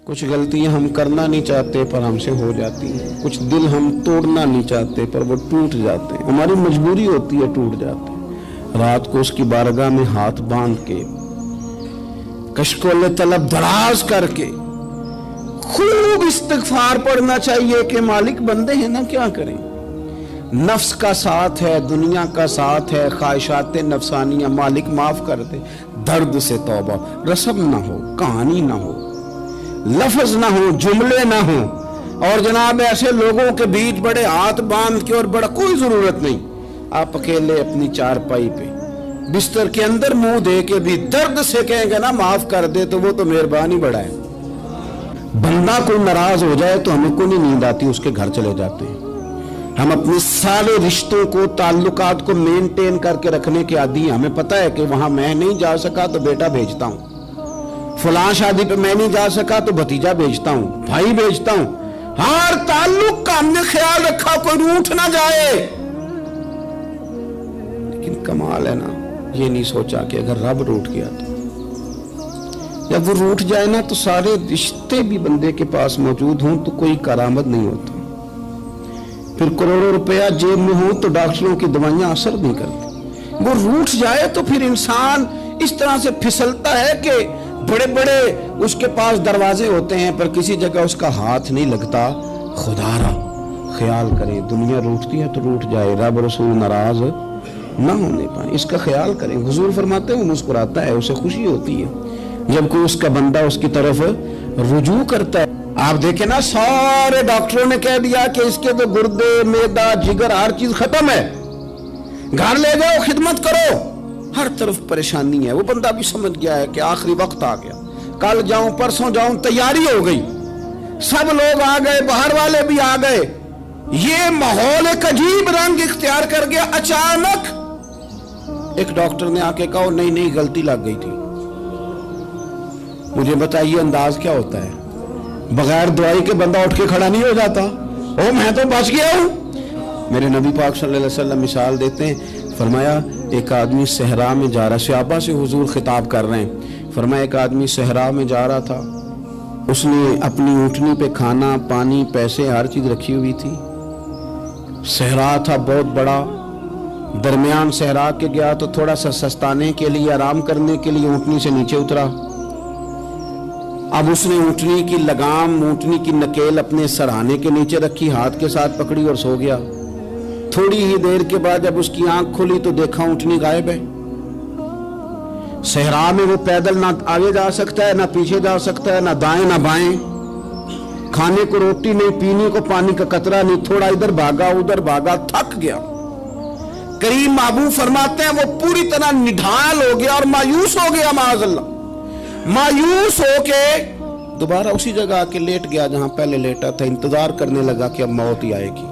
کچھ غلطیاں ہم کرنا نہیں چاہتے پر ہم سے ہو جاتی ہیں، کچھ دل ہم توڑنا نہیں چاہتے پر وہ ٹوٹ جاتے ہیں، ہماری مجبوری ہوتی ہے ٹوٹ جاتے ہیں۔ رات کو اس کی بارگاہ میں ہاتھ باندھ کے کشکول طلب دراز کر کے خوب استغفار پڑھنا چاہیے کہ مالک بندے ہیں نا، کیا کریں، نفس کا ساتھ ہے، دنیا کا ساتھ ہے، خواہشات نفسانیہ، مالک معاف کر دے۔ درد سے توبہ، رسم نہ ہو، کہانی نہ ہو، لفظ نہ ہو، جملے نہ ہو، اور جناب ایسے لوگوں کے بیچ بڑے ہاتھ باندھ کے اور بڑا کوئی ضرورت نہیں، آپ اکیلے اپنی چارپائی پہ بستر کے اندر منہ دے کے بھی درد سے کہیں گے نا معاف کر دے تو وہ تو مہربانی بڑا ہے۔ بندہ کوئی ناراض ہو جائے تو ہمیں کوئی نہیں نیند آتی، اس کے گھر چلے جاتے ہیں۔ ہم اپنے سارے رشتوں کو، تعلقات کو مینٹین کر کے رکھنے کے عادی ہیں، ہمیں پتہ ہے کہ وہاں میں نہیں جا سکا تو بیٹا بھیجتا ہوں، فلاں شادی پہ میں نہیں جا سکا تو بھتیجا بھیجتا ہوں، بھائی بھیجتا ہوں، ہر تعلق کا ہم نے خیال رکھا کوئی روٹھ نہ جائے۔ لیکن کمال ہے نا، یہ نہیں سوچا کہ اگر رب روٹھ گیا تو جب وہ روٹھ جائے نا تو سارے رشتے بھی بندے کے پاس موجود ہوں تو کوئی کرامت نہیں ہوتا، پھر کروڑوں روپیہ جیب میں ہوں تو ڈاکٹروں کی دوائیاں اثر نہیں کرتی۔ وہ روٹھ جائے تو پھر انسان اس طرح سے پھسلتا ہے کہ بڑے بڑے اس کے پاس دروازے ہوتے ہیں پر کسی جگہ اس کا ہاتھ نہیں لگتا۔ خدا را خیال کریں، دنیا روٹتی ہے تو روٹ جائے، رب رسول ناراض نہ ہونے پائیں، اس کا خیال کریں۔ حضور فرماتے ہیں وہ مسکراتا ہے، اسے خوشی ہوتی ہے جب کوئی اس کا بندہ اس کی طرف رجوع کرتا ہے۔ آپ دیکھیں نا، سارے ڈاکٹروں نے کہہ دیا کہ اس کے تو گردے، معدہ، جگر ہر چیز ختم ہے، گھر لے جاؤ، خدمت کرو، ہر طرف پریشانی ہے۔ وہ بندہ بھی سمجھ گیا ہے کہ آخری وقت آ گیا، کل جاؤں پرسوں جاؤں، تیاری ہو گئی، سب لوگ آ گئے، باہر والے بھی آ گئے، یہ ماحول ایک عجیب رنگ اختیار کر گیا۔ اچانک ایک ڈاکٹر نے آ کے کہا نہیں غلطی لگ گئی تھی۔ مجھے بتائیے انداز کیا ہوتا ہے؟ بغیر دوائی کے بندہ اٹھ کے کھڑا نہیں ہو جاتا، میں تو بچ گیا ہوں۔ میرے نبی پاک صلی اللہ علیہ وسلم مثال دیتے ہیں، فرمایا ایک آدمی صحرا میں جا رہا، صحابہ سے حضور خطاب کر رہے ہیں، فرمایا ایک آدمی صحرا میں جا رہا تھا، اس نے اپنی اونٹنی پہ کھانا، پانی، پیسے، ہر چیز رکھی ہوئی تھی۔ صحرا تھا بہت بڑا، درمیان صحرا کے گیا تو تھوڑا سا سستانے کے لیے، آرام کرنے کے لیے اونٹنی سے نیچے اترا۔ اب اس نے اونٹنی کی لگام، اونٹنی کی نکیل اپنے سرہانے کے نیچے رکھی، ہاتھ کے ساتھ پکڑی اور سو گیا۔ تھوڑی ہی دیر کے بعد جب اس کی آنکھ کھلی تو دیکھا اونٹنی غائب ہے۔ صحرا میں وہ پیدل نہ آگے جا سکتا ہے، نہ پیچھے جا سکتا ہے، نہ دائیں نہ بائیں، کھانے کو روٹی نہیں، پینے کو پانی کا قطرہ نہیں، تھوڑا ادھر بھاگا ادھر بھاگا، تھک گیا۔ کریم محبوب فرماتے ہیں وہ پوری طرح نڈھال ہو گیا اور مایوس ہو گیا، معاذ اللہ، مایوس ہو کے دوبارہ اسی جگہ آ کے لیٹ گیا جہاں پہلے لیٹا تھا، انتظار کرنے لگا کہ اب موت ہی آئے گی،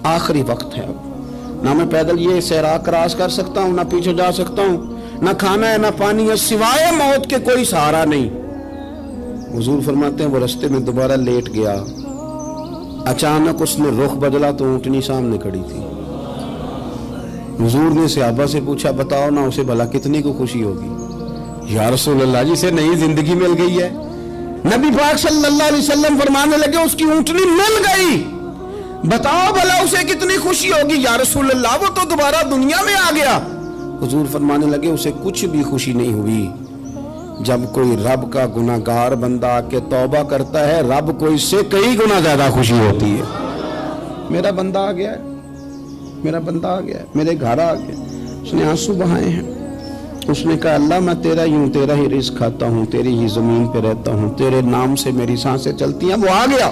آخری وقت ہے، اب نہ میں پیدل یہ صحرا کراس کر سکتا ہوں، نہ پیچھے جا سکتا ہوں، نہ کھانا ہے نہ پانی ہے، سوائے موت کے کوئی سہارا نہیں۔ حضور فرماتے ہیں وہ رستے میں دوبارہ لیٹ گیا، اچانک اس نے رخ بدلا تو اونٹنی سامنے کھڑی تھی۔ حضور نے صحابہ سے پوچھا بتاؤ نا اسے بھلا کتنی کو خوشی ہوگی؟ یا رسول اللہ جسے نئی زندگی مل گئی ہے۔ نبی پاک صلی اللہ علیہ وسلم فرمانے لگے اس کی اونٹنی مل گئی، بتاؤ بھلا اسے کتنی خوشی ہوگی؟ یا رسول اللہ وہ تو دوبارہ دنیا میں آ گیا۔ حضور فرمانے لگے اسے کچھ بھی خوشی نہیں ہوئی۔ جب کوئی رب کا گناہگار بندہ آ کے توبہ کرتا ہے، رب کو اس سے کئی گنا زیادہ خوشی ہوتی ہے۔ میرا بندہ آ گیا ہے، میرا بندہ آ گیا ہے، میرے گھر آ گیا۔ اس نے آنسو بہائے ہیں، اس نے کہا اللہ میں تیرا ہی ہوں، تیرا ہی رزق کھاتا ہوں، تیری ہی زمین پہ رہتا ہوں، تیرے نام سے میری سانسیں چلتی ہیں۔ وہ آ گیا۔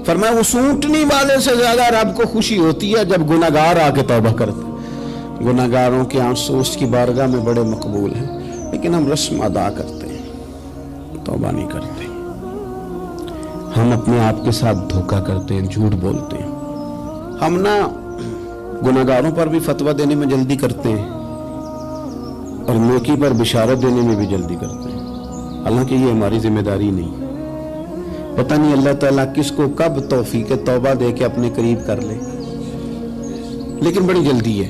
فرمایا اس اونٹنی والے سے زیادہ رب کو خوشی ہوتی ہے جب گناہگار آ کے توبہ کرتا ہے۔ گناہگاروں کے آنسو اس کی بارگاہ میں بڑے مقبول ہیں، لیکن ہم رسم ادا کرتے ہیں، توبہ نہیں کرتے۔ ہم اپنے آپ کے ساتھ دھوکہ کرتے ہیں، جھوٹ بولتے ہیں۔ ہم نہ گناہگاروں پر بھی فتویٰ دینے میں جلدی کرتے ہیں اور نیکی پر بشارت دینے میں بھی جلدی کرتے ہیں، حالانکہ یہ ہماری ذمہ داری نہیں۔ پتہ نہیں اللہ تعالیٰ کس کو کب توفیق توبہ دے کے اپنے قریب کر لے، لیکن بڑی جلدی ہے۔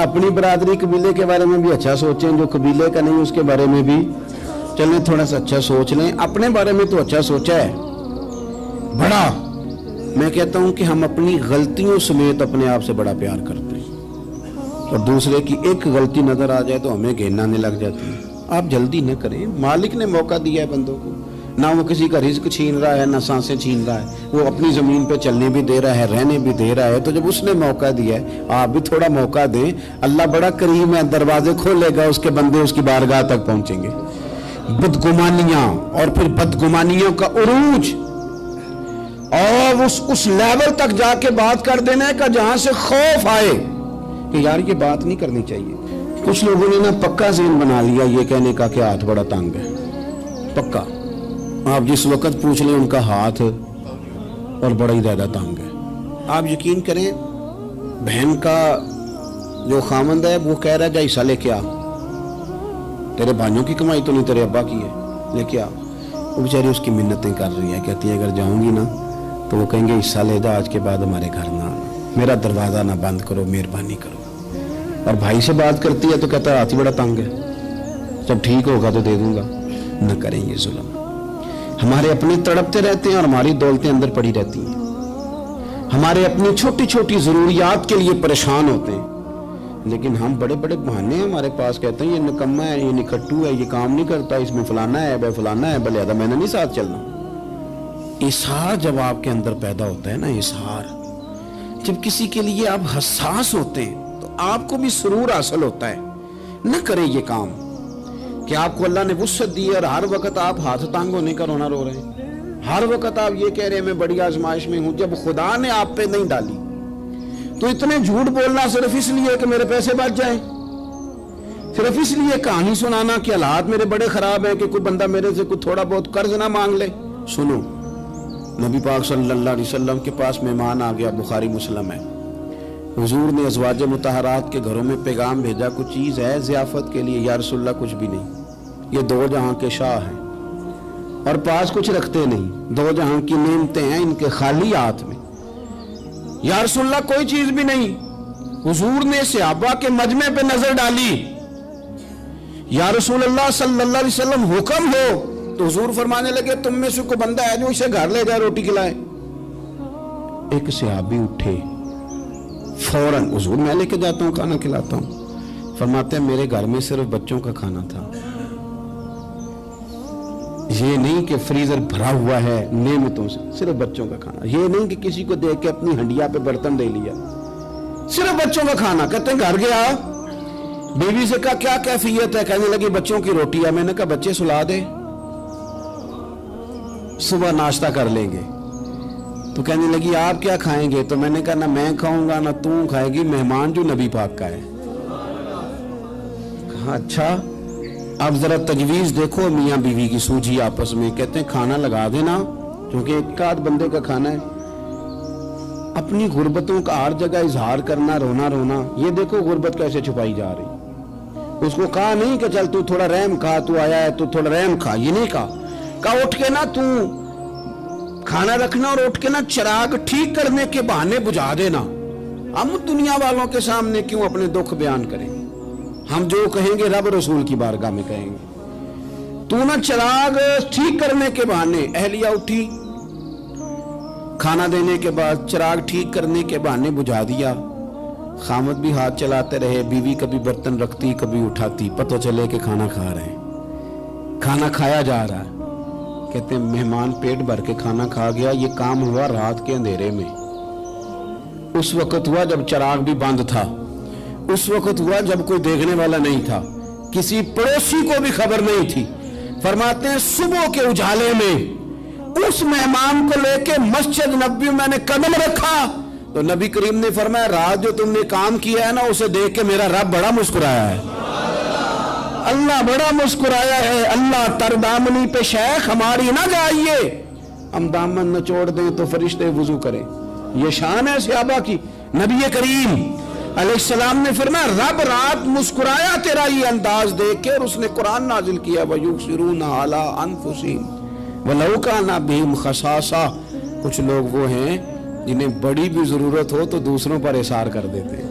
اپنی برادری قبیلے کے بارے میں بھی اچھا سوچیں, جو قبیلے کا نہیں اس کے بارے میں بھی چلیں تھوڑا سا اچھا سوچ لیں. اپنے بارے میں تو اچھا سوچا ہے بڑا. میں کہتا ہوں کہ ہم اپنی غلطیوں سمیت اپنے آپ سے بڑا پیار کرتے ہیں, اور دوسرے کی ایک غلطی نظر آ جائے تو ہمیں گھین آنے لگ جاتی ہے. آپ جلدی نہ کریں, مالک نے موقع دیا ہے بندوں کو, نہ وہ کسی کا رزق چھین رہا ہے نہ سانسیں چھین رہا ہے, وہ اپنی زمین پہ چلنے بھی دے رہا ہے, رہنے بھی دے رہا ہے. تو جب اس نے موقع دیا ہے آپ بھی تھوڑا موقع دیں. اللہ بڑا کریم ہے, دروازے کھولے گا, اس کے بندے اس کی بارگاہ تک پہنچیں گے. بدگمانیاں اور پھر بدگمانیوں کا عروج اور اس لیول تک جا کے بات کر دینا کا جہاں سے خوف آئے کہ یار یہ بات نہیں کرنی چاہیے. کچھ لوگوں نے نا پکا ذہن بنا لیا یہ کہنے کا کہ ہاتھ بڑا تنگ ہے. پکا آپ جس وقت پوچھ لیں ان کا ہاتھ اور بڑا ہی زیادہ تنگ ہے. آپ یقین کریں بہن کا جو خامند ہے وہ کہہ رہا ہے جا حصہ لے کے آ, تیرے بھائیوں کی کمائی تو نہیں تیرے ابا کی ہے, لے کے آ. وہ بیچاری اس کی منتیں کر رہی ہے, کہتی ہے اگر جاؤں گی نا تو وہ کہیں گے حصہ لے جا, آج کے بعد ہمارے گھر نہ آنا, میرا دروازہ نہ بند کرو, مہربانی کرو. اور بھائی سے بات کرتی ہے تو کہتا ہے ہاتھ ہی بڑا تنگ ہے, جب ٹھیک ہوگا تو دے دوں گا. نہ کریں یہ ظلم. ہمارے اپنے تڑپتے رہتے ہیں اور ہماری دولتیں اندر پڑی رہتی ہیں. ہمارے اپنی چھوٹی چھوٹی ضروریات کے لیے پریشان ہوتے ہیں, لیکن ہم بڑے بڑے بہانے ہیں ہمارے پاس, کہتے ہیں یہ نکما ہے, یہ نکھٹو ہے, یہ کام نہیں کرتا, اس میں فلانا ہے, بے فلانا ہے, بلے میں نے نہیں ساتھ چلنا. اظہار جب آپ کے اندر پیدا ہوتا ہے نا, اظہار جب کسی کے لیے آپ حساس ہوتے ہیں تو آپ کو بھی سرور حاصل ہوتا ہے. نہ کریں یہ کام کہ آپ کو اللہ نے وسعت دی ہے اور ہر وقت آپ ہاتھ تانگ ہونے کا رونا رو رہے ہیں, ہر وقت آپ یہ کہہ رہے ہیں میں بڑی آزمائش میں ہوں, جب خدا نے آپ پہ نہیں ڈالی. تو اتنے جھوٹ بولنا صرف اس لیے کہ میرے پیسے بچ جائیں, صرف اس لیے کہانی سنانا کہ حالات میرے بڑے خراب ہیں کہ کوئی بندہ میرے سے کوئی تھوڑا بہت قرض نہ مانگ لے. سنو, نبی پاک صلی اللہ علیہ وسلم کے پاس مہمان آ گیا, بخاری مسلم ہے. حضور نے ازواج مطہرات کے گھروں میں پیغام بھیجا, کچھ چیز ہے ضیافت کے لیے؟ یا رسول اللہ کچھ بھی نہیں, یہ دو جہاں کے شاہ ہیں اور پاس کچھ رکھتے نہیں, دو جہاں کی نعمتیں ہیں ان کے خالی ہاتھ میں. یا رسول اللہ کوئی چیز بھی نہیں. حضور نے صحابہ کے مجمع پہ نظر ڈالی, یا رسول اللہ صلی اللہ علیہ وسلم حکم ہو. تو حضور فرمانے لگے تم میں سے کوئی بندہ ہے جو اسے گھر لے جائے روٹی کھلائے. ایک صحابی اٹھے فوراً, حضور میں لے کے جاتا ہوں کھانا کھلاتا ہوں. فرماتے ہیں میرے گھر میں صرف بچوں کا کھانا تھا, یہ نہیں کہ فریزر بھرا ہوا ہے نعمتوں سے, صرف بچوں کا کھانا. یہ نہیں کہ کسی کو دیکھ کے اپنی ہنڈیا پہ برتن دے لیا, صرف بچوں کا کھانا. کہتے ہیں گھر گیا, بیوی سے کہا کیا کیفیت ہے؟ کہنے لگی بچوں کی روٹی ہے. میں نے کہا بچے سلا دے, صبح ناشتہ کر لیں گے. تو کہنے لگی آپ کیا کھائیں گے؟ تو میں نے کہا نہ میں کھاؤں گا نہ تم کھائے گی, مہمان جو نبی پاک کا ہے. کہا اچھا, اب ذرا تجویز دیکھو میاں بیوی کی سوجھی آپس میں. کہتے ہیں کھانا لگا دینا کیونکہ ایک آدھ بندے کا کھانا ہے. اپنی غربتوں کا ہر جگہ اظہار کرنا, رونا رونا. یہ دیکھو غربت کیسے چھپائی جا رہی. اس کو کہا نہیں کہ چل تو تھوڑا رحم کھا, تو آیا ہے تو تھوڑا رحم کھا, یہ نہیں کہا. کہا اٹھ کے نا تو کھانا رکھنا اور اٹھ کے نا چراغ ٹھیک کرنے کے بہانے بجھا دینا. ہم دنیا والوں کے سامنے کیوں اپنے دکھ بیان کریں؟ ہم جو کہیں گے رب رسول کی بارگاہ میں کہیں گے. تو نا چراغ ٹھیک کرنے کے بہانے. اہلیہ اٹھی, کھانا دینے کے بعد چراغ ٹھیک کرنے کے بہانے بجھا دیا. خامد بھی ہاتھ چلاتے رہے, بیوی کبھی برتن رکھتی کبھی اٹھاتی, پتہ چلے کہ کھانا کھا رہے ہیں. کھانا کھایا جا رہا ہے. کہتے ہیں مہمان پیٹ بھر کے کھانا کھا گیا. یہ کام ہوا رات کے اندھیرے میں, اس وقت ہوا جب چراغ بھی بند تھا, اس وقت ہوا جب کوئی دیکھنے والا نہیں تھا, کسی پڑوسی کو بھی خبر نہیں تھی. فرماتے ہیں صبح کے اجالے میں اس مہمان کو لے کے مسجد نبوی میں نے قدم رکھا تو نبی کریم نے فرمایا رات جو تم نے کام کیا ہے نا اسے دیکھ کے میرا رب بڑا مسکرایا ہے, اللہ بڑا مسکرایا ہے. اللہ تر دامنی پہ شیخ ہماری نہ جائیے, ہم دامن نہ چھوڑ دیں تو فرشتے وضو کریں. یہ شان ہے صحابہ کی. نبی کریم علیہ السلام نے فرمایا رب رات مسکرایا تیرا یہ انداز دیکھ کے, اور اس نے قرآن نازل کیا وَيُبْصِرُونَ عَلَىٰ أَنفُسِهِمْ وَلَوْ كَانَ بِهِمْ خَصَاصَةٌ. کچھ لوگ وہ ہیں جنہیں بڑی بھی ضرورت ہو تو دوسروں پر اثار کر دیتے ہیں.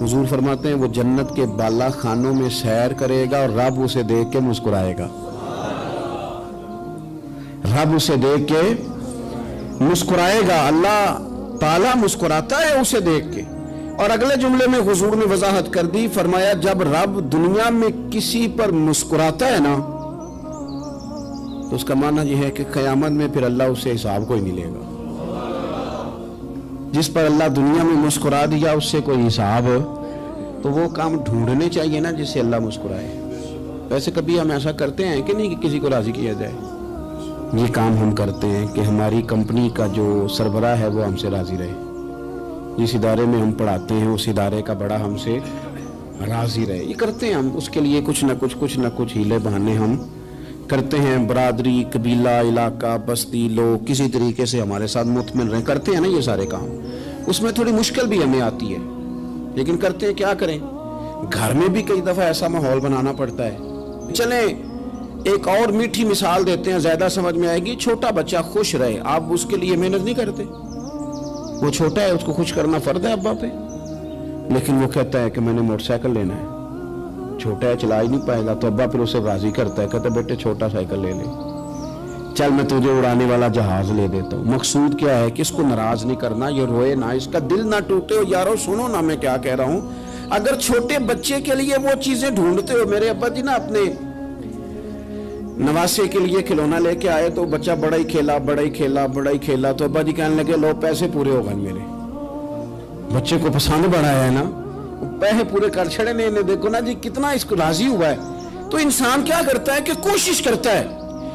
حضور فرماتے ہیں وہ جنت کے بالا خانوں میں سیر کرے گا اور رب اسے دیکھ کے مسکرائے گا، رب اسے دیکھ کے مسکرائے گا، اللہ تعالیٰ مسکراتا ہے اسے دیکھ کے۔ اور اگلے جملے میں حضور نے وضاحت کر دی، فرمایا جب رب دنیا میں کسی پر مسکراتا ہے نا تو اس کا معنی یہ ہے کہ قیامت میں پھر اللہ اسے حساب کوئی نہیں لے گا۔ جس پر اللہ دنیا میں مسکرا دیا اس سے کوئی حساب، تو وہ کام ڈھونڈنے چاہیے نا جس سے اللہ مسکرائے۔ ویسے کبھی ہم ایسا کرتے ہیں کہ نہیں کہ کسی کو راضی کیا جائے؟ یہ کام ہم کرتے ہیں کہ ہماری کمپنی کا جو سربراہ ہے وہ ہم سے راضی رہے، جس ادارے میں ہم پڑھاتے ہیں اس ادارے کا بڑا ہم سے راضی رہے۔ یہ کرتے ہیں ہم، اس کے لیے کچھ نہ کچھ ہیلے بہانے ہم کرتے ہیں۔ برادری، قبیلہ، علاقہ، بستی، لوگ کسی طریقے سے ہمارے ساتھ مطمئن رہیں، کرتے ہیں نا یہ سارے کام۔ اس میں تھوڑی مشکل بھی ہمیں آتی ہے لیکن کرتے ہیں، کیا کریں۔ گھر میں بھی کئی دفعہ ایسا ماحول بنانا پڑتا ہے۔ چلیں ایک اور میٹھی مثال دیتے ہیں، زیادہ سمجھ میں آئے گی۔ چھوٹا بچہ خوش رہے، آپ اس کے لیے محنت نہیں کرتے؟ وہ چھوٹا ہے، اس کو خوش کرنا فرض ہے ابا پہ، لیکن وہ کہتا ہے کہ میں نے موٹر سائیکل لینا ہے۔ چھوٹا ہے، چلا ہی نہیں پائے گا، تو ابا پھر اسے راضی کرتا ہے، کہتا ہے بیٹے چھوٹا سائیکل لے لے، چل میں تجھے اڑانے والا جہاز لے دیتا ہوں۔ مقصود کیا ہے کہ اس کو ناراض نہیں کرنا، یہ روئے نہ، اس کا دل نہ ٹوٹے۔ ہو یارو سنو نا میں کیا کہہ رہا ہوں، اگر چھوٹے بچے کے لیے وہ چیزیں ڈھونڈتے ہو، میرے ابا جی نا اپنے نواسے کے لیے کھلونا لے کے آئے تو بچہ بڑا ہی کھیلا تو ابا جی کہنے لگے لو پیسے پورے ہو گئے، میرے بچے کو پسند بڑا ہے نا، پیسے پورے کر چھڑے نے، دیکھو نا جی کتنا اس کو راضی ہوا ہے۔ تو انسان کیا کرتا ہے کہ کوشش کرتا ہے،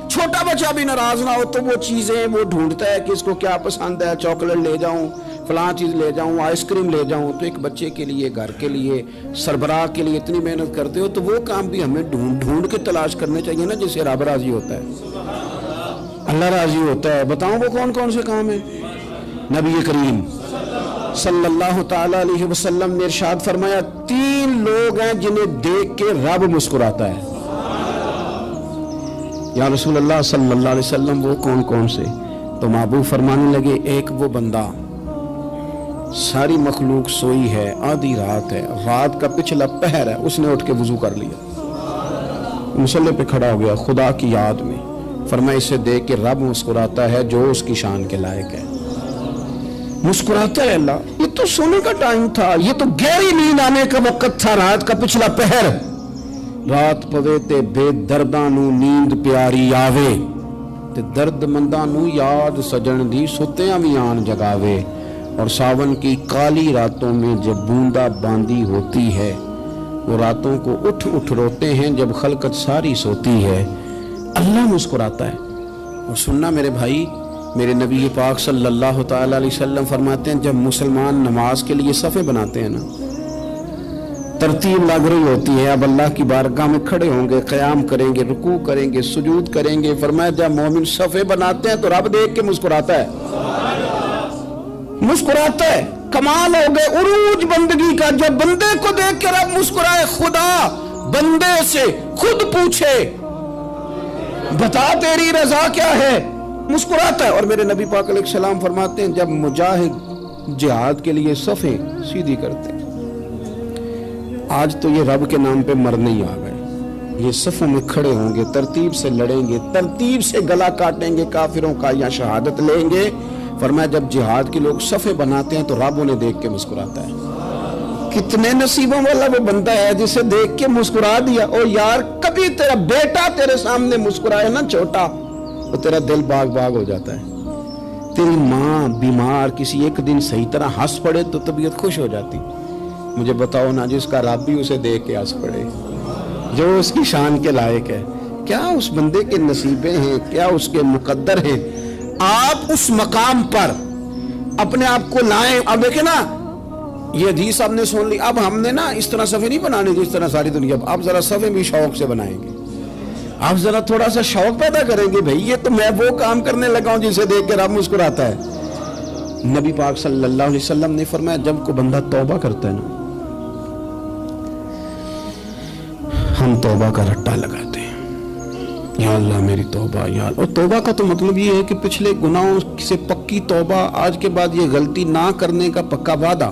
چھوٹا بچہ بھی ناراض نہ ہو تو وہ چیزیں وہ ڈھونڈتا ہے کہ اس کو کیا پسند ہے، چاکلیٹ لے جاؤں، فلاں چیز لے جاؤں، آئس کریم لے جاؤں۔ تو ایک بچے کے لیے، گھر کے لیے، سربراہ کے لیے اتنی محنت کرتے ہو تو وہ کام بھی ہمیں ڈھونڈ کے تلاش کرنے چاہیے نا جس سے رب راضی ہوتا ہے، اللہ راضی ہوتا ہے۔ بتاؤں وہ کون کون سے کام ہیں؟ نبی کریم صلی اللہ تعالی علیہ وسلم نے ارشاد فرمایا 3 لوگ ہیں جنہیں دیکھ کے رب مسکراتا ہے۔ یا رسول اللہ صلی اللہ علیہ وسلم وہ کون کون سے؟ تو محبوب فرمانے لگے ایک وہ بندہ ساری مخلوق سوئی ہے، آدھی رات ہے، رات کا پچھلا پہر ہے، اس نے اٹھ کے وضو کر لیا، مصلی پہ کھڑا ہو گیا خدا کی یاد میں، فرمایا اسے دیکھ کے رب مسکراتا ہے جو اس کی شان کے لائق ہے، مسکراتا ہے اللہ۔ یہ تو سونے کا ٹائم تھا، یہ تو گہری نیند آنے کا وقت تھا، رات کا پچھلا پہر، رات پوے تے بے درداں نو نیند پیاری آوے تے درد منداں نو یاد سجن دی ستیاں وی آن جگاوے، اور ساون کی کالی راتوں میں جب بوندا باندی ہوتی ہے، وہ راتوں کو اٹھ روتے ہیں جب خلقت ساری سوتی ہے، اللہ مسکراتا ہے۔ اور سننا میرے بھائی، میرے نبی پاک صلی اللہ تعالی علیہ وسلم فرماتے ہیں جب مسلمان نماز کے لیے صفیں بناتے ہیں نا، ترتیب لگ رہی ہوتی ہے، اب اللہ کی بارگاہ میں کھڑے ہوں گے، قیام کریں گے، رکوع کریں گے، سجود کریں گے، فرمایا جب مومن صفیں بناتے ہیں تو رب دیکھ کے مسکراتا ہے، مسکراتا ہے۔ کمال ہو گئے عروج بندگی کا، جب بندے کو دیکھ کے رب مسکرائے، خدا بندے سے خود پوچھے بتا تیری رضا کیا ہے، مسکراتا ہے۔ اور میرے نبی پاک علیہ السلام فرماتے ہیں جب مجاہد جہاد کے لیے صفیں سیدھی کرتے ہیں، آج تو یہ رب کے نام پہ مرنے ہی آ گئے، یہ صفوں میں کھڑے ہوں گے، ترتیب سے لڑیں گے، ترتیب سے گلا کاٹیں گے کافروں کا یا شہادت لیں گے۔ فرمایا جب جہاد کے لوگ صفیں بناتے ہیں تو رب انہیں دیکھ کے مسکراتا ہے۔ کتنے نصیبوں والا وہ بندہ ہے جسے دیکھ کے مسکرا دیا۔ او یار کبھی تیرا بیٹا تیرے سامنے مسکرائے نا چھوٹا، تو تیرا دل باغ باغ ہو جاتا ہے۔ تیری ماں بیمار کسی ایک دن صحیح طرح ہنس پڑے تو طبیعت خوش ہو جاتی۔ مجھے بتاؤ نا جس کا رب بھی اسے دیکھ کے ہنس پڑے، جو اس کی شان کے لائق ہے، کیا اس بندے کے نصیبیں ہیں، کیا اس کے مقدر ہیں۔ آپ اس مقام پر اپنے آپ کو لائیں۔ اب دیکھیں نا یہ حدیث آپ نے سن لی، اب ہم نے نا اس طرح صفیں نہیں بنانے جس طرح ساری دنیا، اب ذرا صفیں بھی شوق سے بنائیں گے، آپ ذرا تھوڑا سا شوق پیدا کریں گے، بھئی یہ تو میں وہ کام کرنے لگا ہوں جسے دیکھ کے رب مسکراتا ہے۔ نبی پاک صلی اللہ علیہ وسلم نے فرمایا جب کوئی بندہ توبہ کرتا ہے نا، ہم توبہ کا رٹا لگاتے ہیں، یا اللہ میری توبہ یا اللہ۔ اور توبہ کا تو مطلب یہ ہے کہ پچھلے گناہوں سے پکی توبہ، آج کے بعد یہ غلطی نہ کرنے کا پکا وعدہ،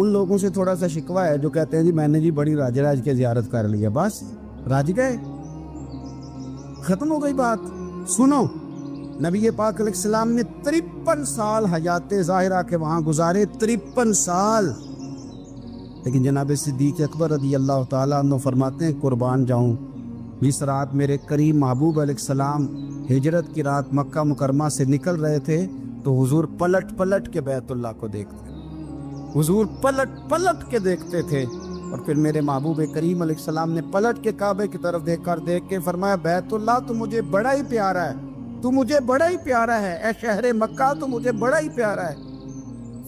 ان لوگوں سے تھوڑا سا شکوہ ہے جو کہتے ہیں جی میں نے جی بڑی راج راج کے زیارت کر لی ہے، بس راج گئے، ختم ہو گئی بات۔ سنو، نبی پاک علیہ السلام نے 53 سال حیات ظاہرہ کے وہاں گزارے، 53 سال، لیکن جناب صدیق اکبر رضی اللہ تعالیٰ عنہ فرماتے ہیں قربان جاؤں، جس رات میرے کریم محبوب علیہ السلام ہجرت کی رات مکہ مکرمہ سے نکل رہے تھے تو حضور پلٹ پلٹ کے بیت اللہ کو دیکھتے، حضور پلٹ پلٹ کے دیکھتے تھے، اور پھر میرے محبوب کریم علیہ السلام نے پلٹ کے کعبے کی طرف دیکھ کے فرمایا بیت اللہ تو مجھے بڑا ہی پیارا ہے، تو مجھے بڑا ہی پیارا ہے، اے شہر مکہ تو مجھے بڑا ہی پیارا ہے۔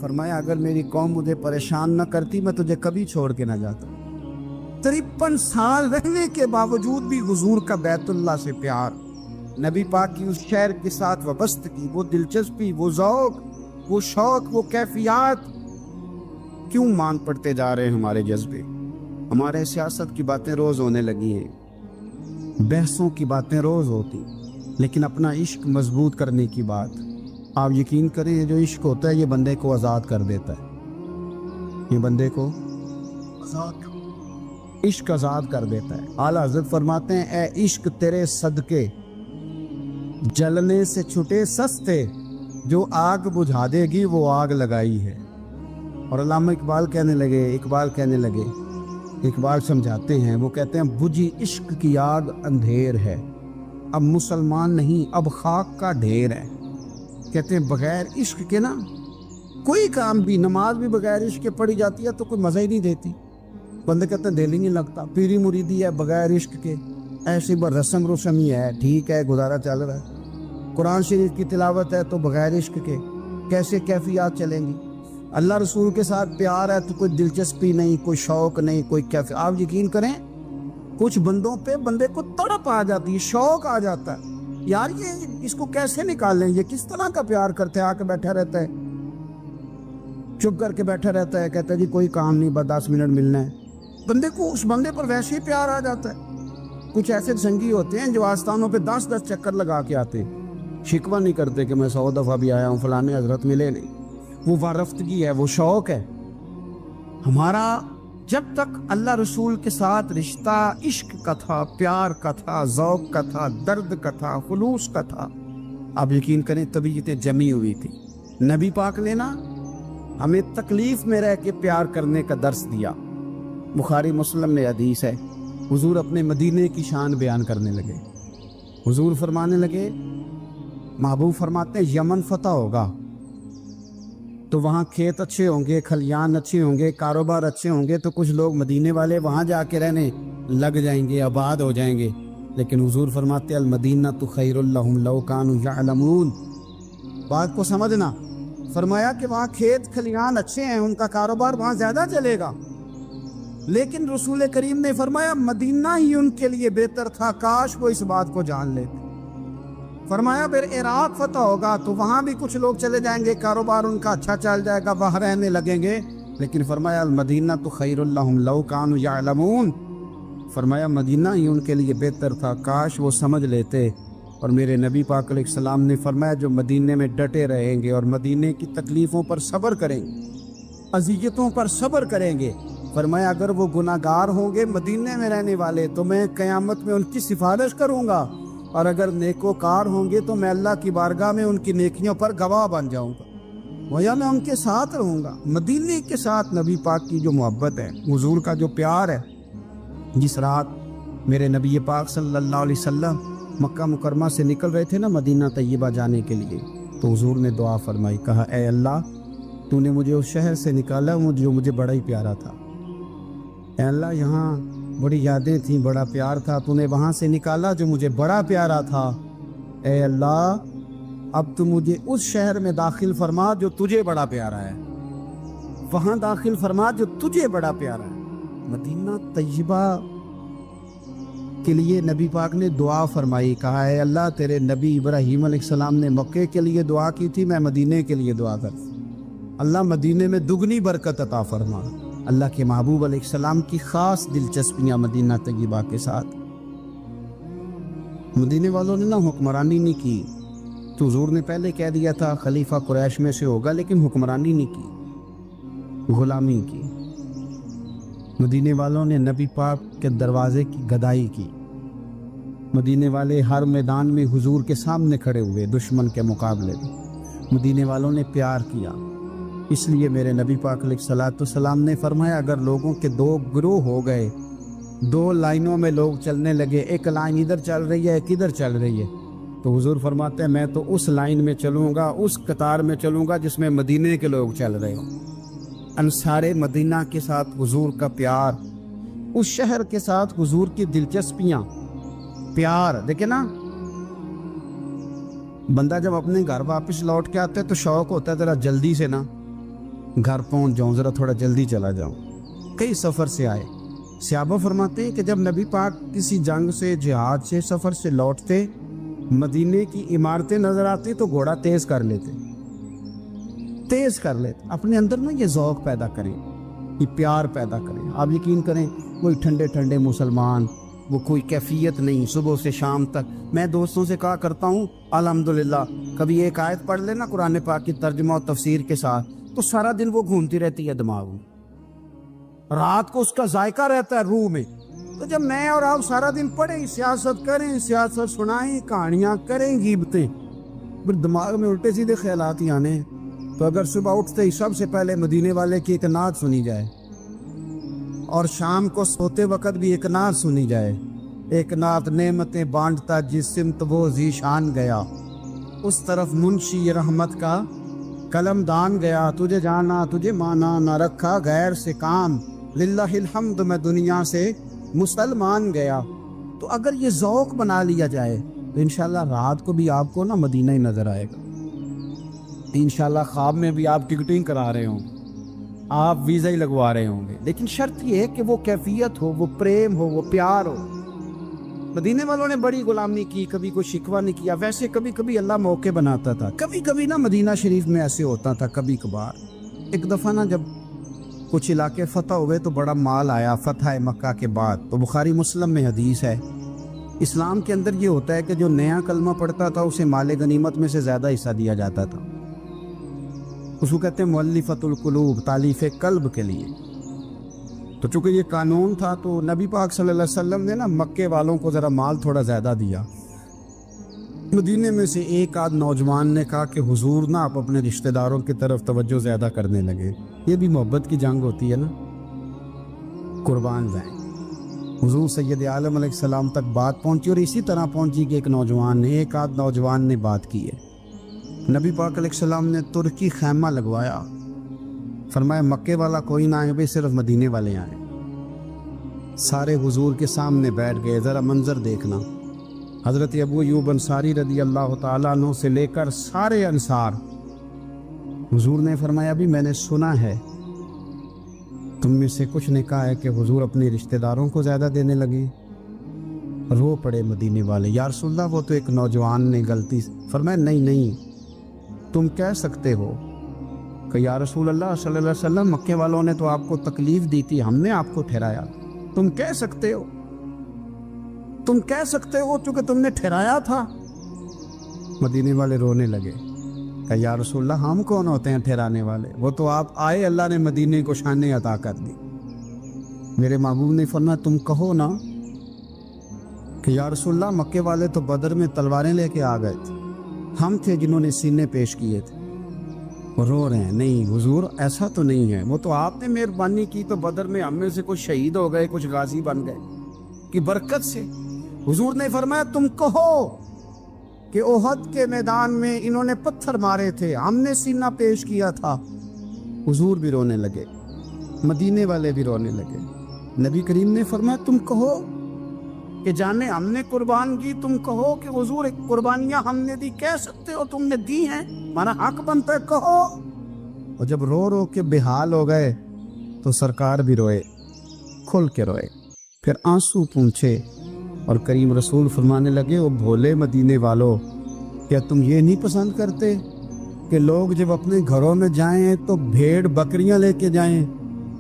فرمایا اگر میری قوم مجھے پریشان نہ کرتی میں تجھے کبھی چھوڑ کے نہ جاتا۔ 53 سال رہنے کے باوجود بھی حضور کا بیت اللہ سے پیار، نبی پاک کی اس شہر کے ساتھ وابستگی، وہ دلچسپی، وہ ذوق، وہ شوق، وہ کیفیات، کیوں مان پڑتے جا رہے ہیں ہمارے جذبے؟ ہمارے سیاست کی باتیں روز ہونے لگی ہیں، بحثوں کی باتیں روز ہوتی، لیکن اپنا عشق مضبوط کرنے کی بات، آپ یقین کریں یہ جو عشق ہوتا ہے یہ بندے کو آزاد کر دیتا ہے، یہ بندے کو عشق آزاد کر دیتا ہے۔ اعلیٰ حضرت فرماتے ہیں اے عشق تیرے صدقے جلنے سے چھٹے سستے، جو آگ بجھا دے گی وہ آگ لگائی ہے۔ اور علامہ اقبال کہنے لگے اقبال سمجھاتے ہیں، وہ کہتے ہیں بجھی عشق کی آگ اندھیر ہے، اب مسلمان نہیں اب خاک کا ڈھیر ہے۔ کہتے ہیں بغیر عشق کے نا کوئی کام بھی، نماز بھی بغیر عشق کے پڑھی جاتی ہے تو کوئی مزہ ہی نہیں دیتی، بندے کہتے ہیں دل ہی نہیں لگتا، پیری مریدی ہے بغیر عشق کے ایسی رسم ہی ہے، ٹھیک ہے گزارا چل رہا ہے، قرآن شریف کی تلاوت ہے تو بغیر عشق کے کیسے کیفیات چلیں گی؟ اللہ رسول کے ساتھ پیار ہے تو کوئی دلچسپی نہیں، کوئی شوق نہیں، کوئی کیفیت۔ آپ یقین کریں کچھ بندوں پہ بندے کو تڑپ آ جاتی ہے، شوق آ جاتا ہے، یار یہ اس کو کیسے نکالیں، یہ کس طرح کا پیار کرتے ہیں، آ کے بیٹھا رہتا ہے، چپ کر کے بیٹھا رہتا ہے، کہتا ہے جی کوئی کام نہیں بس 10 منٹ ملنا ہے، بندے کو اس بندے پر ویسے ہی پیار آ جاتا ہے۔ کچھ ایسے سنگی ہوتے ہیں جو آستانوں پہ 10 چکر لگا کے آتے، شکوہ نہیں کرتے کہ میں 100 دفعہ بھی آیا ہوں فلانے حضرت ملے نہیں، وہ وارفتگی ہے، وہ شوق ہے ہمارا۔ جب تک اللہ رسول کے ساتھ رشتہ عشق کا تھا، پیار کا تھا، ذوق کا تھا، درد کا تھا، خلوص کا تھا، آپ یقین کریں طبیعتیں جمی ہوئی تھی۔ نبی پاک نے نا ہمیں تکلیف میں رہ کے پیار کرنے کا درس دیا۔ بخاری مسلم میں حدیث ہے، حضور اپنے مدینے کی شان بیان کرنے لگے، حضور فرمانے لگے، محبوب فرماتے ہیں یمن فتح ہوگا تو وہاں کھیت اچھے ہوں گے، کھلیان اچھے ہوں گے، کاروبار اچھے ہوں گے، تو کچھ لوگ مدینے والے وہاں جا کے رہنے لگ جائیں گے، آباد ہو جائیں گے، لیکن حضور فرماتے المدینہ تو خیر لہم لو کانوا یعلمون۔ بات کو سمجھنا، فرمایا کہ وہاں کھیت کھلیان اچھے ہیں، ان کا کاروبار وہاں زیادہ چلے گا، لیکن رسول کریم نے فرمایا مدینہ ہی ان کے لیے بہتر تھا، کاش وہ اس بات کو جان لیتے۔ فرمایا پھر عراق فتح ہوگا تو وہاں بھی کچھ لوگ چلے جائیں گے، کاروبار ان کا اچھا چل جائے گا، وہاں رہنے لگیں گے، لیکن فرمایا المدینہ تو خیر لہم لو کانوا یعلمون، فرمایا مدینہ ہی ان کے لیے بہتر تھا، کاش وہ سمجھ لیتے۔ اور میرے نبی پاک علیہ السلام نے فرمایا جو مدینے میں ڈٹے رہیں گے اور مدینے کی تکلیفوں پر صبر کریں گے، اذیتوں پر صبر کریں گے، فرمایا اگر وہ گناہ گار ہوں گے مدینے میں رہنے والے تو میں قیامت میں ان کی سفارش کروں گا، اور اگر نیکوکار ہوں گے تو میں اللہ کی بارگاہ میں ان کی نیکیوں پر گواہ بن جاؤں گا، گویا میں ان کے ساتھ رہوں گا۔ مدینے کے ساتھ نبی پاک کی جو محبت ہے، حضور کا جو پیار ہے، جس رات میرے نبی پاک صلی اللہ علیہ وسلم مکہ مکرمہ سے نکل رہے تھے نا مدینہ طیبہ جانے کے لیے، تو حضور نے دعا فرمائی، کہا اے اللہ تو نے مجھے اس شہر سے نکالا جو مجھے بڑا ہی پیارا تھا، اے اللہ یہاں بڑی یادیں تھیں، بڑا پیار تھا، تو نے وہاں سے نکالا جو مجھے بڑا پیارا تھا، اے اللہ اب تو مجھے اس شہر میں داخل فرما جو تجھے بڑا پیارا ہے، وہاں داخل فرما جو تجھے بڑا پیارا ہے۔ مدینہ طیبہ کے لیے نبی پاک نے دعا فرمائی، کہا اے اللہ تیرے نبی ابراہیم علیہ السلام نے مکے کے لیے دعا کی تھی، میں مدینے کے لیے دعا کر، اللہ مدینے میں دگنی برکت عطا فرما۔ اللہ کے محبوب علیہ السلام کی خاص دلچسپیاں مدینہ طیبہ کے ساتھ، مدینے والوں نے نہ حکمرانی نہیں کی، تو حضور نے پہلے کہہ دیا تھا خلیفہ قریش میں سے ہوگا، لیکن حکمرانی نہیں کی، غلامی کی، مدینے والوں نے نبی پاک کے دروازے کی گدائی کی، مدینے والے ہر میدان میں حضور کے سامنے کھڑے ہوئے دشمن کے مقابلے میں، مدینے والوں نے پیار کیا۔ اس لیے میرے نبی پاک علیہ الصلوۃ والسلام نے فرمایا اگر لوگوں کے دو گروہ ہو گئے، دو لائنوں میں لوگ چلنے لگے، ایک لائن ادھر چل رہی ہے ایک ادھر چل رہی ہے، تو حضور فرماتے ہیں میں تو اس لائن میں چلوں گا، اس قطار میں چلوں گا جس میں مدینے کے لوگ چل رہے ہوں۔ انصار مدینہ کے ساتھ حضور کا پیار، اس شہر کے ساتھ حضور کی دلچسپیاں، پیار دیکھیں نا، بندہ جب اپنے گھر واپس لوٹ کے آتا ہے تو شوق ہوتا ہے ذرا جلدی سے نا گھر پہنچ جاؤں، ذرا تھوڑا جلدی چلا جاؤں۔ کئی سفر سے آئے، صحابہ فرماتے ہیں کہ جب نبی پاک کسی جنگ سے، جہاد سے، سفر سے لوٹتے، مدینے کی عمارتیں نظر آتی تو گھوڑا تیز کر لیتے، اپنے اندر نا یہ ذوق پیدا کریں، یہ پیار پیدا کریں۔ آپ یقین کریں کوئی ٹھنڈے ٹھنڈے مسلمان، وہ کوئی کیفیت نہیں، صبح سے شام تک میں دوستوں سے کہا کرتا ہوں الحمدللہ کبھی ایک آیت پڑھ لینا قرآن پاک کی ترجمہ و تفسیر کے ساتھ تو سارا دن وہ گھومتی رہتی ہے دماغ میں، رات کو اس کا ذائقہ رہتا ہے روح میں۔ تو جب میں اور آپ سارا دن پڑھیں، سیاست کریں، سیاست سنائیں، کہانیاں کریں، غیبتیں، پھر دماغ میں الٹے سیدھے خیالات ہی آنے ہیں۔ تو اگر صبح اٹھتے ہی سب سے پہلے مدینے والے کی ایک نعت سنی جائے اور شام کو سوتے وقت بھی ایک نعت سنی جائے، ایک نعت نعمتیں بانٹتا جس سمت وہ ذیشان گیا، اس طرف منشی رحمت کا قلم دان گیا، تجھے جانا تجھے مانا نہ رکھا غیر سے کام، للہ الحمد میں دنیا سے مسلمان گیا۔ تو اگر یہ ذوق بنا لیا جائے تو انشاءاللہ رات کو بھی آپ کو نا مدینہ ہی نظر آئے گا، انشاءاللہ خواب میں بھی آپ ٹکٹنگ کرا رہے ہوں گے، آپ ویزا ہی لگوا رہے ہوں گے، لیکن شرط یہ ہے کہ وہ کیفیت ہو، وہ پریم ہو، وہ پیار ہو۔ مدینے والوں نے بڑی غلامی کی، کبھی کوئی شکوہ نہیں کیا، ویسے کبھی کبھی اللہ موقع بناتا تھا، کبھی کبھی نا مدینہ شریف میں ایسے ہوتا تھا کبھی کبھار۔ ایک دفعہ نا جب کچھ علاقے فتح ہوئے تو بڑا مال آیا فتح مکہ کے بعد، تو بخاری مسلم میں حدیث ہے، اسلام کے اندر یہ ہوتا ہے کہ جو نیا کلمہ پڑھتا تھا اسے مال غنیمت میں سے زیادہ حصہ دیا جاتا تھا، اس کو کہتے ہیں مؤلفۃ القلوب، تالیف قلب کے لیے۔ تو چونکہ یہ قانون تھا تو نبی پاک صلی اللہ علیہ وسلم نے نا مکے والوں کو ذرا مال تھوڑا زیادہ دیا۔ مدینے میں سے ایک آدھ نوجوان نے کہا کہ حضور نا آپ اپنے رشتہ داروں کی طرف توجہ زیادہ کرنے لگے، یہ بھی محبت کی جنگ ہوتی ہے نا، قربان جائیں۔ حضور سید عالم علیہ السلام تک بات پہنچی اور اسی طرح پہنچی کہ ایک آدھ نوجوان نے بات کی ہے۔ نبی پاک علیہ السلام نے ترکی خیمہ لگوایا، فرمایا مکے والا کوئی نہ آئے، صرف مدینے والے آئیں۔ سارے حضور کے سامنے بیٹھ گئے، ذرا منظر دیکھنا، حضرت ابو ایوب انصاری رضی اللہ تعالیٰ عنہ سے لے کر سارے انصار۔ حضور نے فرمایا ابھی میں نے سنا ہے تم میں سے کچھ نے کہا ہے کہ حضور اپنے رشتہ داروں کو زیادہ دینے لگے۔ رو پڑے مدینے والے، یا رسول اللہ وہ تو ایک نوجوان نے غلطی۔ فرمایا نہیں تم کہہ سکتے ہو کہ یا رسول اللہ صلی اللہ علیہ وسلم مکے والوں نے تو آپ کو تکلیف دی تھی، ہم نے آپ کو ٹھہرایا، تم کہہ سکتے ہو چونکہ تم نے ٹھہرایا تھا۔ مدینے والے رونے لگے کہ یا رسول اللہ ہم کون ہوتے ہیں ٹھہرانے والے، وہ تو آپ آئے، اللہ نے مدینے کو شان عطا کر دی۔ میرے محبوب نے فرمایا تم کہو نا کہ یا رسول اللہ مکے والے تو بدر میں تلواریں لے کے آ گئے تھے، ہم تھے جنہوں نے سینے پیش کیے تھے۔ وہ رو رہے ہیں، نہیں حضور ایسا تو نہیں ہے، وہ تو آپ نے مہربانی کی تو بدر میں ہم میں سے کچھ شہید ہو گئے، کچھ غازی بن گئے کی برکت سے۔ حضور نے فرمایا تم کہو کہ احد کے میدان میں انہوں نے پتھر مارے تھے، ہم نے سینہ پیش کیا تھا۔ حضور بھی رونے لگے، مدینے والے بھی رونے لگے۔ نبی کریم نے فرمایا تم کہو کہ جانے ہم نے قربان کی، تم کہو کہ حضور ایک قربانیاں ہم نے دی، کہہ سکتے ہو تم نے دی ہیں، ہمارا حق بنتا ہے کہو۔ اور جب رو رو کے بے حال ہو گئے تو سرکار بھی روئے، کھل کے روئے، پھر آنسو پونچھے اور کریم رسول فرمانے لگے او بھولے مدینے والو، کیا تم یہ نہیں پسند کرتے کہ لوگ جب اپنے گھروں میں جائیں تو بھیڑ بکریاں لے کے جائیں،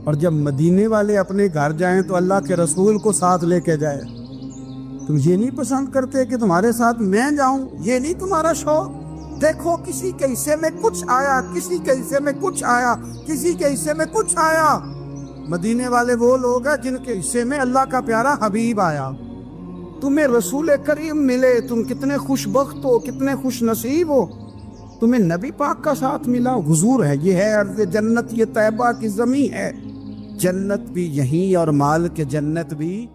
اور جب مدینے والے اپنے گھر جائیں تو اللہ کے رسول کو ساتھ لے کے جائیں؟ تم یہ نہیں پسند کرتے کہ تمہارے ساتھ میں جاؤں؟ یہ نہیں تمہارا شوق؟ دیکھو کسی کے حصے میں کچھ آیا، کسی کے حصے میں کچھ آیا، کسی کے حصے میں کچھ آیا۔ مدینے والے وہ لوگ ہیں جن کے حصے میں اللہ کا پیارا حبیب آیا۔ تمہیں رسول کریم ملے، تم کتنے خوش بخت ہو، کتنے خوش نصیب ہو، تمہیں نبی پاک کا ساتھ ملا۔ حضور ہے، یہ ہے ارض جنت، یہ طیبہ کی زمین ہے، جنت بھی یہیں اور مال کے جنت بھی